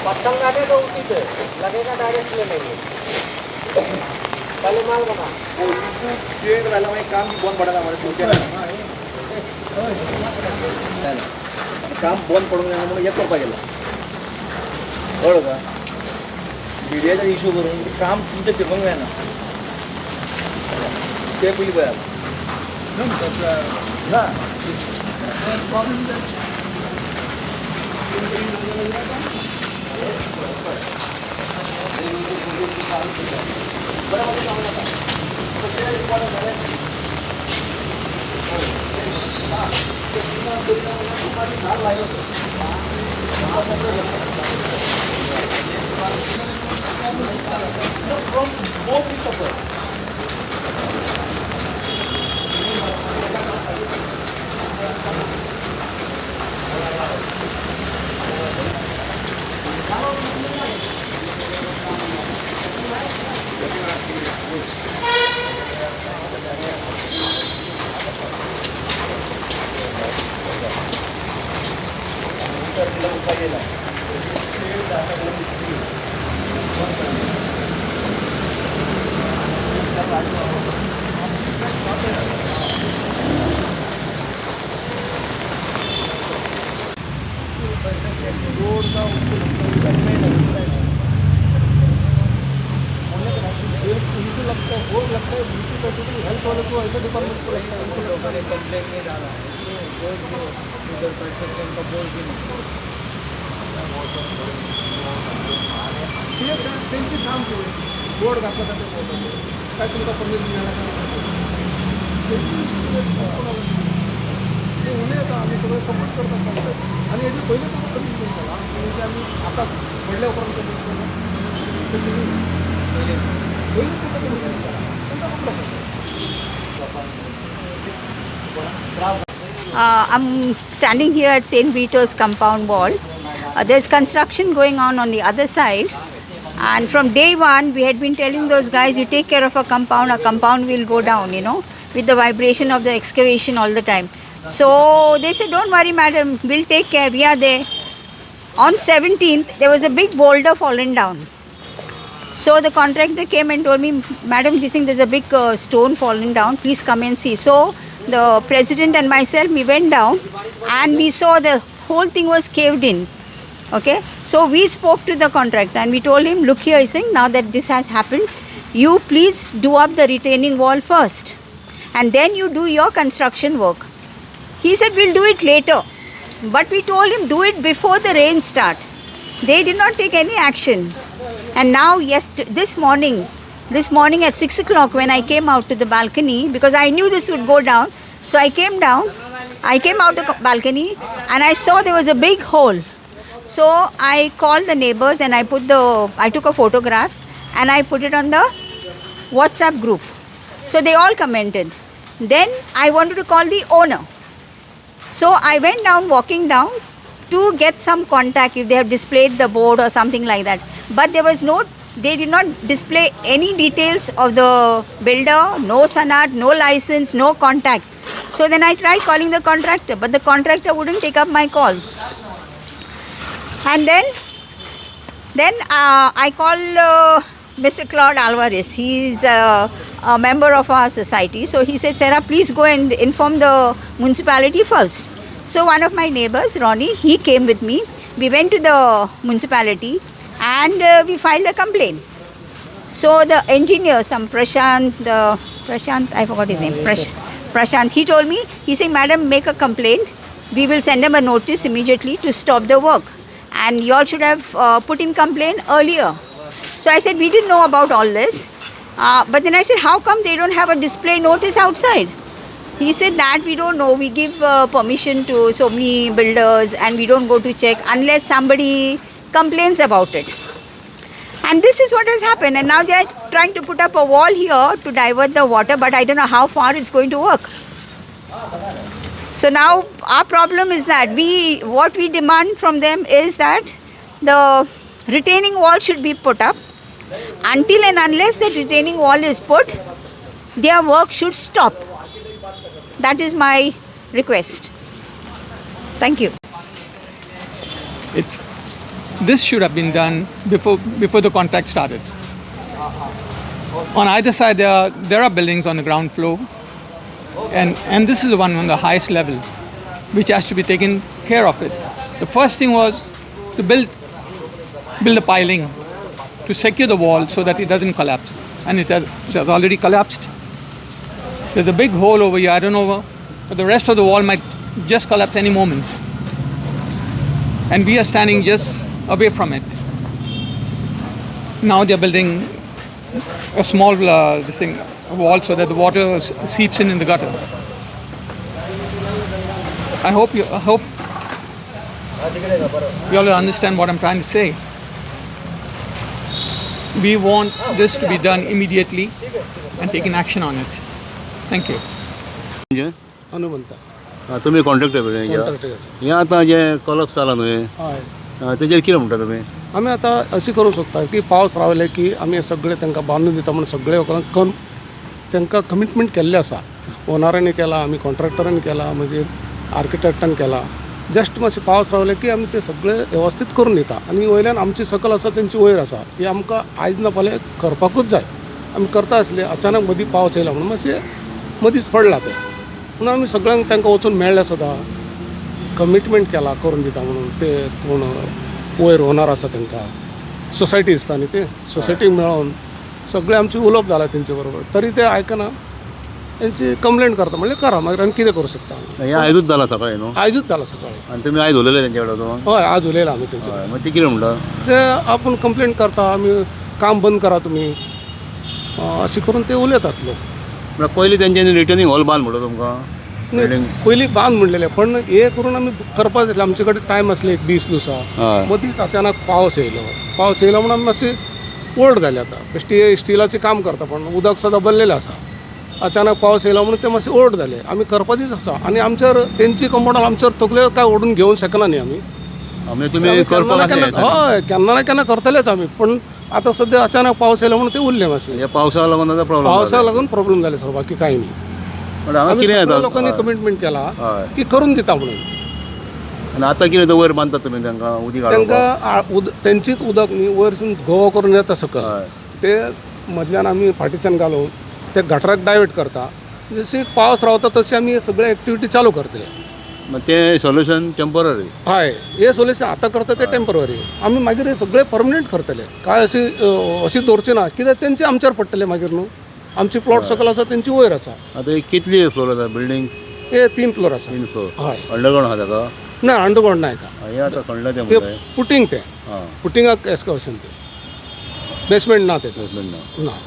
पत्थर लाने तो उसी पे लगेगा डायरेक्ट लेने में पहले माल बना वो ट्रेन वाला में काम भी बहुत बड़ा था हमारे छोटे काम बंद पडून जाणार म्हणून एक करपा गेला कळलं का मीडियाचा इश्यू करून काम तुमच्या शिकवून जायना ते पयली पळय ना हेल्थ वाले को ऐसे डिपार्टमेंट को लोगों ने कंप्लेन नहीं डाला इधर कंस्ट्रक्शन का बोर्ड भी नहीं त्यांची काम केली बोर्ड घातला जाते काय तुमचा परमिशन ते होणे आता आम्ही सगळं सपोर्ट करत असतात आणि याची पहिले तर कमी नाही झाला म्हणजे आम्ही आता पडल्यापर्यंत पहिले कुठं कमी नाही झाला I'm standing here at St. Vito's compound wall. There's construction going on the other side, and from day one we had been telling those guys, you take care of a compound will go down, you know, with the vibration of the excavation all the time. So they said, don't worry madam, we'll take care, we are there. On 17th there was a big boulder fallen down. So the contractor came and told me, madam, this thing, there's a big stone falling down, please come and see. So the president and myself, we went down and we saw the whole thing was caved in. Okay, so we spoke to the contractor and we told him, look here, he's saying, now that this has happened, you please do up the retaining wall first and then you do your construction work. He said, we'll do it later. But we told him, do it before the rain start. They did not take any action. And now, yes, this morning at 6 o'clock when I came out to the balcony, because I knew this would go down, so I came down, I came out the balcony and I saw there was a big hole. So I called the neighbors and I took a photograph and I put it on the WhatsApp group. So they all commented. Then I wanted to call the owner. So I went down, walking down to get some contact if they have displayed the board or something like that. But they did not display any details of the builder, no sanad, no license, no contact. So then I tried calling the contractor, but the contractor wouldn't take up my call. And then I called Mr. Claude Alvarez. He's a member of our society. So he said, Sarah, please go and inform the municipality first. So one of my neighbors, Ronnie, he came with me. We went to the municipality and we filed a complaint. So the engineer, some Prashant, I forgot his name, Prashant, he told me, he said, madam, make a complaint. We will send him a notice immediately to stop the work. And you all should have put in complaint earlier. So I said, we didn't know about all this. But then I said, how come they don't have a display notice outside? He said that we don't know. We give permission to so many builders and we don't go to check unless somebody complains about it. And this is what has happened. And now they are trying to put up a wall here to divert the water, but I don't know how far it's going to work. So now our problem is that what we demand from them is that the retaining wall should be put up. Until and unless the retaining wall is put, their work should stop. That is my request. Thank you. This should have been done before the contract started. On either side, there are buildings on the ground floor, and this is the one on the highest level, which has to be taken care of it. The first thing was to build a piling to secure the wall so that it doesn't collapse, and it has already collapsed. There's a big hole over here. I don't know, but the rest of the wall might just collapse any moment, and we are standing just away from it. Now they're building a small wall so that the water seeps in the gutter. I hope you all understand what I'm trying to say. We want this to be done immediately and taken action on it. Thank you. म्हणजे हनुमंता तुमी contractor contractor आसा. हें आतां जें कॉलप्स जाला न्हू हय तेजेर कितें म्हणटा तुमी आमी आतां अशी करूं शकता की पावस रावले की आमी सगळे तांकां बांदून दिता म्हणून सगळे लोकांक तांकां कमिटमेंट केल्लें आसा. ओनरांनी केला, आमी कॉन्ट्रॅक्टरांनी केला, मागीर आर्किटेक्टान केला. जस्ट मातशें पावस रावले की आमी ते सगळे वेवस्थीत करून दिता आनी वयल्यान आमची सकल आसा तेंची वयर आसा ही आमकां आयज ना फाल्यां करपाकूच जाय. आमी करता आसले अचानक मदीं पावस येयला म्हणून मातशें मदींच पडला ते म्हणून आमी सगळ्यांक तांकां वचून मेळ्ळे सुद्दां कमिटमेंट केला करून दिता म्हणून. ते कोण वयर ओनर आसा तांकां सोसायटी दिसता न्ही ते सोसायटीक मेळोन सगळे आमची उलोवप जाला तेंचे बरोबर तरी ते आयकना. तेंची कंप्लेंट करता म्हणल्यार करा मागीर आमी कितें करूं शकता. हें आयजूच जाला सकाळी न्हू आयजूच जाला सकाळी. आनी तुमी आयज उलयले तेंचे कडेन तो हय आज उलयला आमी तेंचे कडेन. मागीर ती कितें म्हणटा ते आपूण कंप्लेंट करता आमी काम बंद करा तुमी अशें करून ते उलयतात लोक. म्हळ्यार पयलीं तेंच्यांनी रिटर्निंग हॉल बांद म्हणटा तुमकां बिल्डींग पयलीं बांद म्हणलेले पण हे करून आमी करपाक जाय आमचे कडेन टायम आसले एक 20 दिवसां मदींच अचानक पावस येयलो म्हणून आमी मातशी वोल्ड जाले आतां स्टिलाचें काम करता पण उदक सदां भरलेलें आसा. अचानक पावस येयलो म्हणून ते मातशे ओल्ड जाले. आमी करपाचीच आसा आनी आमचेर तेंची कंपाउंडार आमचेर तकल्यो काय ओडून घेवंक शकना न्ही आमी. म्हणजे तुमी करपाक हय केन्ना ना केन्ना करतलेच आमी पण आतां सद्या अचानक पावस येयलो म्हणून ते उरले मातशे. हे पावसाक लागून आतां प्रॉब्लेम पावसाक लागून प्रॉब्लेम जाले सर बाकी कांय न्ही. हांगा आमी कितें सगळ्या येता लोकांनी कमिटमेंट केला की करून दिता म्हणून. आनी आतां कितें वयर बांदता तुमी तांकां उदीक तांकां तेंचीच उदक न्ही वयरसून घोव करून येता सकल ते मदल्यान आमी पार्टिशन घालून ते गटराक डायवर्ट करता. जशी पावस रावता तशी आमी हे सगळे एक्टिविटी चालू करतले. ते सोल्युशन टेम्पररी हय हे सोल्युशन आतां करता ते टेम्पररी. आमी मागीर हे सगळे परमनंट करतले काय अशी दवरचे ना कित्याक तेंचे आमचेर पडटले मागीर न्हू. आमची प्लॉट सकल आसा तेंची वयर आसा. आतां कितली फ्लोर आसा बिल्डींग हे 3 फ्लोर आसा. 3 फ्लोर हय अंडरग्रावंड आहा ताका ना अंडरग्रावंड ना हें आतां खणलें तें ते म्हणटाय पुटींग ते पुटींगाक एस्कवेशन ते बेसमेंट ना ते बेसमेंट ना ना.